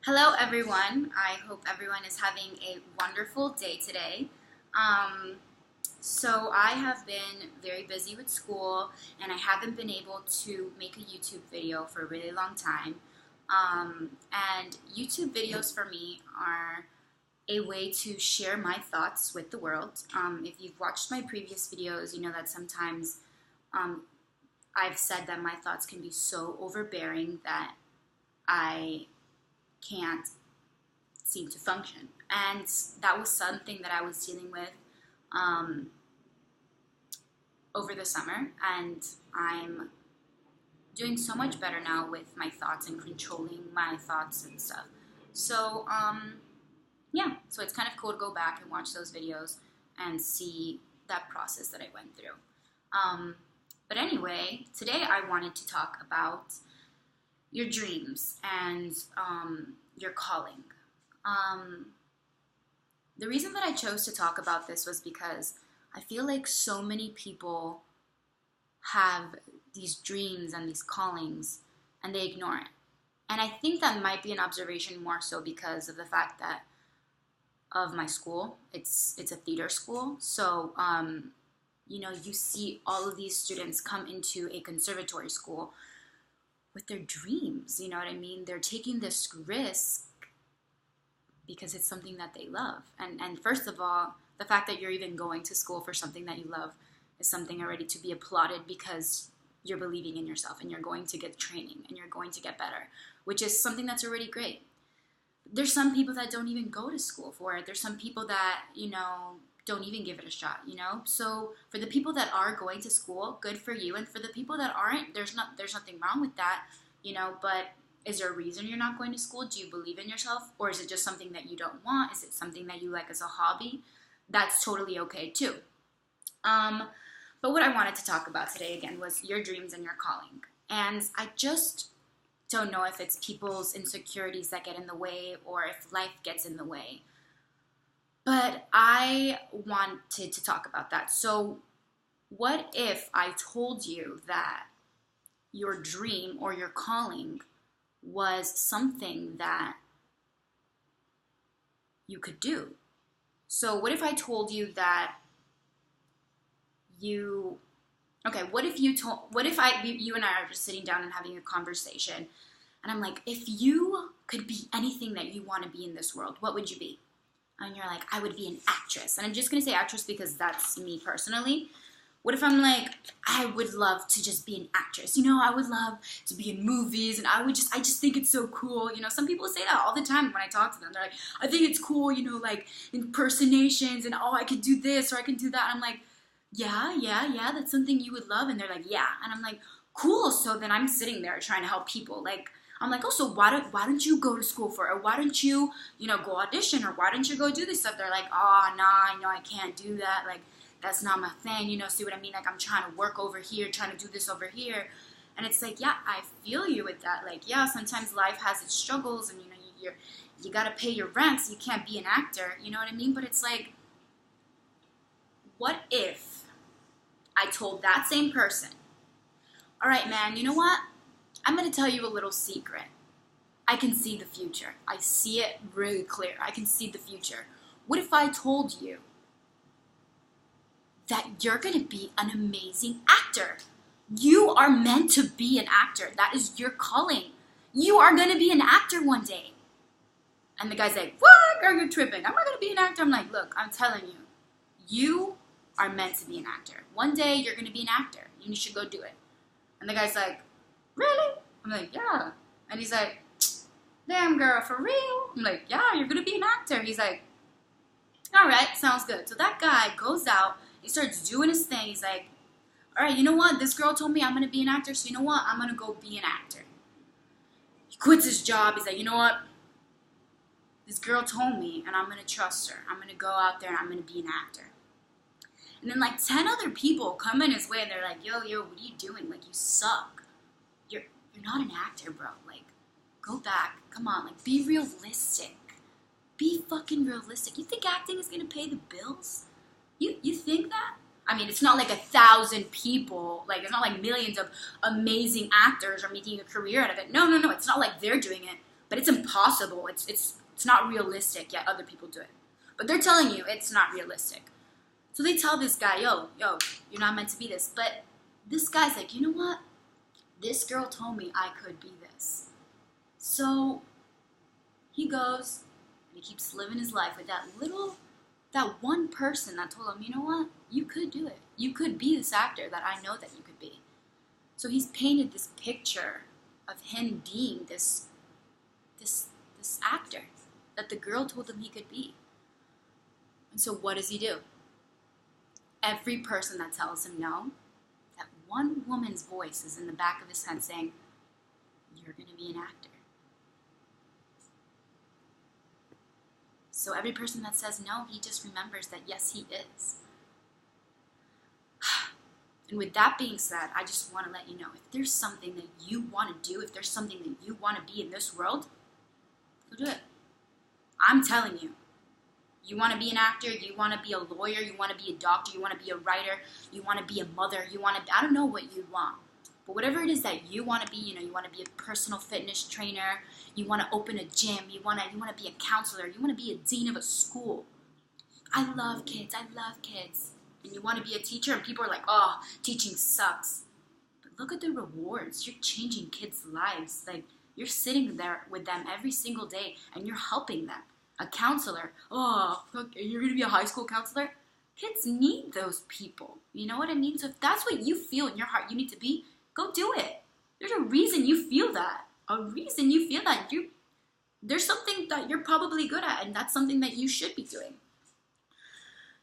Hello, everyone. I hope everyone is having a wonderful day today. So I have been very busy with school, and I haven't been able to make a YouTube video for a really long time. And YouTube videos for me are a way to share my thoughts with the world. If you've watched my previous videos, you know that sometimes I've said that my thoughts can be so overbearing that I can't seem to function. And that was something that I was dealing with over the summer, and I'm doing so much better now with my thoughts and controlling my thoughts and stuff. So, yeah, so it's kind of cool to go back and watch those videos and see that process that I went through. But anyway, today I wanted to talk about your dreams and your calling. The reason that I chose to talk about this was because I feel like so many people have these dreams and these callings and they ignore it. And I think that might be an observation more so because of the fact that of my school. It's a theater school. So, you see all of these students come into a conservatory school with their dreams, you know what I mean? They're taking this risk because it's something that they love. And first of all, the fact that you're even going to school for something that you love is something already to be applauded because you're believing in yourself and you're going to get training and you're going to get better, which is something that's already great. There's some people that don't even go to school for it. There's some people that, don't even give it a shot, So for the people that are going to school, good for you. And for the people that aren't, there's nothing wrong with that, but is there a reason you're not going to school? Do you believe in yourself? Or is it just something that you don't want? Is it something that you like as a hobby? That's totally okay too. But what I wanted to talk about today again was your dreams and your calling. And I just don't know if it's people's insecurities that get in the way or if life gets in the way. But I wanted to talk about that. So what if I told you that your dream or your calling was something that you could do? So what if I told you that you and I are just sitting down and having a conversation, and I'm like, if you could be anything that you want to be in this world, what would you be? And you're like, I would be an actress. And I'm just going to say actress because that's me personally. What if I'm like, I would love to just be an actress. I would love to be in movies, and I just think it's so cool. Some people say that all the time when I talk to them. They're like, I think it's cool, like impersonations, and I could do this or I can do that. And I'm like, yeah, that's something you would love. And they're like, yeah. And I'm like, cool. So then I'm sitting there trying to help people. Like, I'm like, oh, so why don't you go to school for it? Or why don't you, go audition? Or why don't you go do this stuff? They're like, oh, nah, I can't do that. Like, that's not my thing. See what I mean? Like, I'm trying to work over here, trying to do this over here. And it's like, yeah, I feel you with that. Like, yeah, sometimes life has its struggles and, you got to pay your rent, so you can't be an actor. You know what I mean? But it's like, what if I told that same person, all right, man, you know what? I'm going to tell you a little secret. I can see the future. I see it really clear. I can see the future. What if I told you that you're going to be an amazing actor? You are meant to be an actor. That is your calling. You are going to be an actor one day. And the guy's like, what? Girl, you're tripping. I'm not going to be an actor. I'm like, look, I'm telling you, you are meant to be an actor. One day you're going to be an actor. You should go do it. And the guy's like, really? I'm like, yeah. And he's like, damn girl, for real? I'm like, yeah, you're going to be an actor. He's like, all right, sounds good. So that guy goes out, he starts doing his thing. He's like, all right, you know what? This girl told me I'm going to be an actor, so you know what? I'm going to go be an actor. He quits his job. He's like, you know what? This girl told me, and I'm going to trust her. I'm going to go out there, and I'm going to be an actor. And then, 10 other people come in his way, and they're like, yo, what are you doing? Like, you suck. You're not an actor, bro. Like, go back. Come on. Like, be realistic. Be fucking realistic. You think acting is going to pay the bills? You think that? I mean, it's not like 1,000 people. Like, it's not like millions of amazing actors are making a career out of it. No. It's not like they're doing it. but it's impossible. It's not realistic, yet other people do it. But they're telling you it's not realistic. So they tell this guy, yo, you're not meant to be this. But this guy's like, you know what? This girl told me I could be this. So he goes and he keeps living his life with that one person that told him, you know what? You could do it. You could be this actor that I know that you could be. So he's painted this picture of him being this actor that the girl told him he could be. And so what does he do? Every person that tells him no, that one woman's voice is in the back of his head saying, you're going to be an actor. So every person that says no, he just remembers that yes, he is. And with that being said, I just want to let you know, if there's something that you want to do, if there's something that you want to be in this world, go do it. I'm telling you. You want to be an actor, you want to be a lawyer, you want to be a doctor, you want to be a writer, you want to be a mother, I don't know what you want. But whatever it is that you want to be, you want to be a personal fitness trainer, you want to open a gym, you want to be a counselor, you want to be a dean of a school. I love kids. And you want to be a teacher, and people are like, oh, teaching sucks. But look at the rewards. You're changing kids' lives. Like, you're sitting there with them every single day, and you're helping them. A counselor, oh, you're going to be a high school counselor? Kids need those people. You know what I mean? So if that's what you feel in your heart you need to be, go do it. There's a reason you feel that. There's something that you're probably good at, and that's something that you should be doing.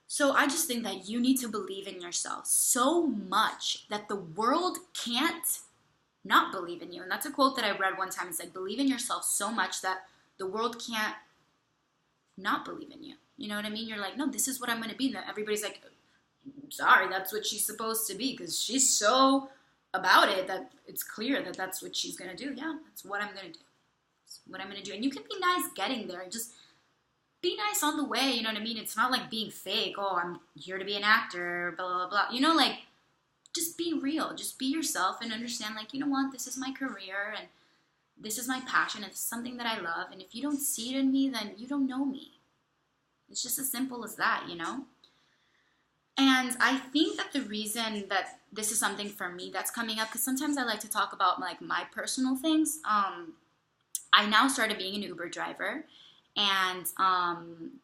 So I just think that you need to believe in yourself so much that the world can't not believe in you. And that's a quote that I read one time. It's like, believe in yourself so much that the world can't not believe in you. You know what I mean? You're like, no, this is what I'm going to be. And everybody's like, sorry, that's what she's supposed to be, because she's so about it that it's clear that that's what she's going to do. Yeah, that's what I'm going to do. That's what I'm going to do. And you can be nice getting there. Just be nice on the way. You know what I mean? It's not like being fake. Oh, I'm here to be an actor, blah, blah, blah. Like, just be real. Just be yourself and understand, like, you know what? This is my career, and this is my passion. It's something that I love. And if you don't see it in me, then you don't know me. It's just as simple as that, And I think that the reason that this is something for me that's coming up, because sometimes I like to talk about, like, my personal things. I now started being an Uber driver, and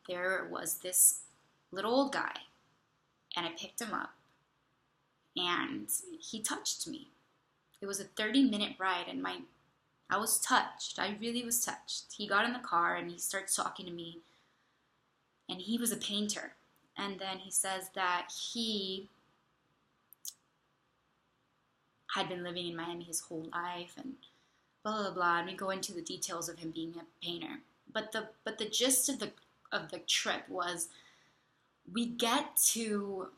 there was this little old guy, and I picked him up, and he touched me. It was a 30-minute ride, and I was touched. I really was touched. He got in the car, and he starts talking to me, and he was a painter. And then he says that he had been living in Miami his whole life, and blah, blah, blah. And we go into the details of him being a painter. But the gist of the trip was, we get to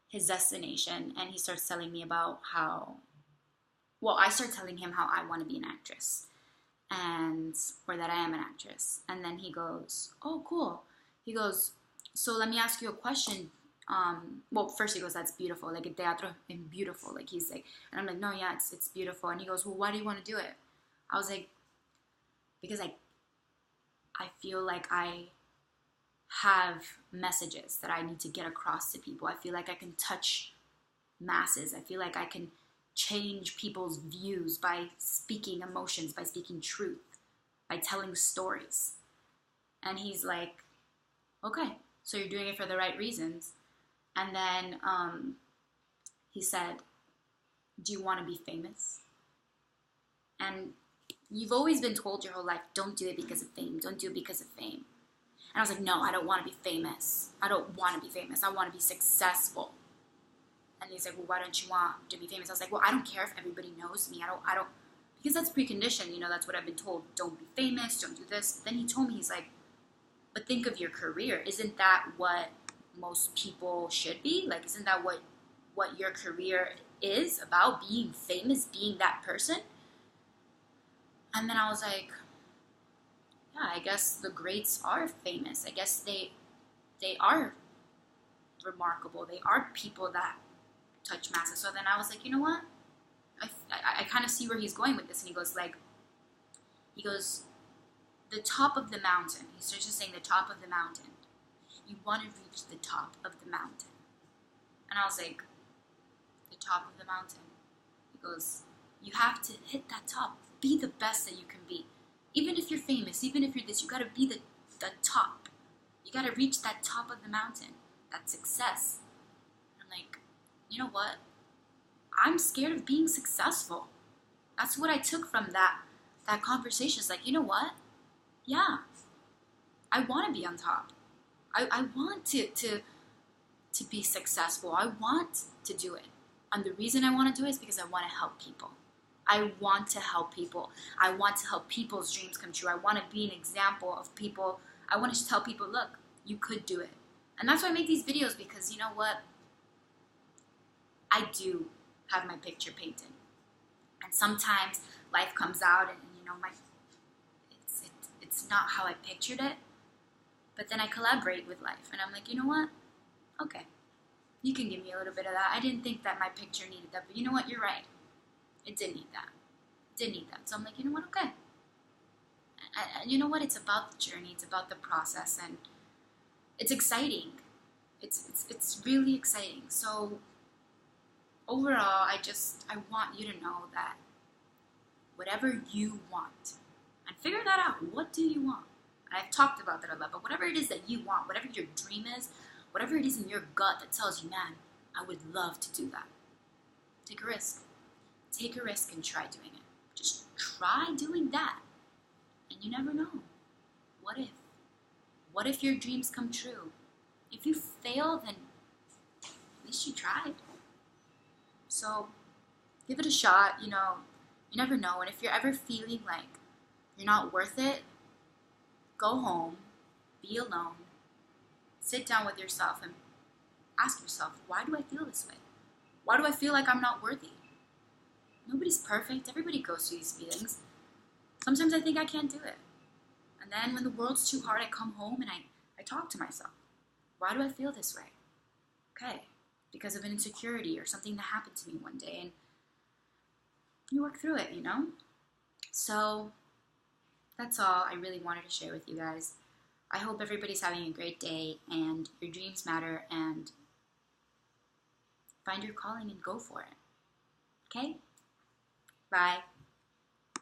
his destination, and he starts telling me about I start telling him how I want to be an actress, or that I am an actress. And then he goes, oh, cool. He goes, so let me ask you a question. First he goes, that's beautiful. Like, teatro is beautiful. Like, he's like, and I'm like, no, yeah, it's beautiful. And he goes, well, why do you want to do it? I was like, because I feel like I have messages that I need to get across to people. I feel like I can touch masses. I feel like I can change people's views by speaking emotions, by speaking truth, by telling stories. And he's like, okay, so you're doing it for the right reasons. And then he said, do you want to be famous? And you've always been told your whole life, don't do it because of fame. Don't do it because of fame. And I was like, no, I don't want to be famous. I don't want to be famous. I want to be successful. And he's like, well, why don't you want to be famous? I was like, well, I don't care if everybody knows me. I don't, because that's preconditioned. That's what I've been told. Don't be famous. Don't do this. Then he told me, he's like, but think of your career. Isn't that what most people should be? Like, isn't that what your career is about? Being famous, being that person? And then I was like, yeah, I guess the greats are famous. I guess they are remarkable. They are people that touch masses. So then I was like, you know what? I kind of see where he's going with this. And he goes like, He goes, the top of the mountain. He starts just saying the top of the mountain. You want to reach the top of the mountain. And I was like, the top of the mountain. He goes, you have to hit that top. Be the best that you can be. Even if you're famous, even if you're this, you got to be the top. You got to reach that top of the mountain. That's success. I'm like, you know what? I'm scared of being successful. That's what I took from that conversation. It's like, you know what? Yeah, I want to be on top. I want to be successful. I want to do it. And the reason I want to do it is because I want to help people. I want to help people. I want to help people's dreams come true. I want to be an example of people. I want to tell people, look, you could do it. And that's why I make these videos, because you know what? I do have my picture painted. And sometimes life comes out and you know, it's not how I pictured it. But then I collaborate with life. And I'm like, you know what? Okay. You can give me a little bit of that. I didn't think that my picture needed that. But you know what? You're right. It did need that. It did need that. So I'm like, you know what? Okay. And you know what? It's about the journey. It's about the process. And it's exciting. It's really exciting. So overall, I want you to know that whatever you want, and figure that out. What do you want? And I've talked about that a lot, but whatever it is that you want, whatever your dream is, whatever it is in your gut that tells you, man, I would love to do that. Take a risk. Take a risk and try doing it. Just try doing that. And you never know. What if? What if your dreams come true? If you fail, then at least you tried. So give it a shot. You know, you never know. And if you're ever feeling like you're not worth it, go home, be alone, sit down with yourself and ask yourself, why do I feel this way? Why do I feel like I'm not worthy? Nobody's perfect. Everybody goes through these feelings. Sometimes I think I can't do it. And then when the world's too hard, I come home and I talk to myself. Why do I feel this way? Okay, because of an insecurity or something that happened to me one day. And you work through it, you know? So that's all I really wanted to share with you guys. I hope everybody's having a great day and your dreams matter, and find your calling and go for it. Okay? Bye.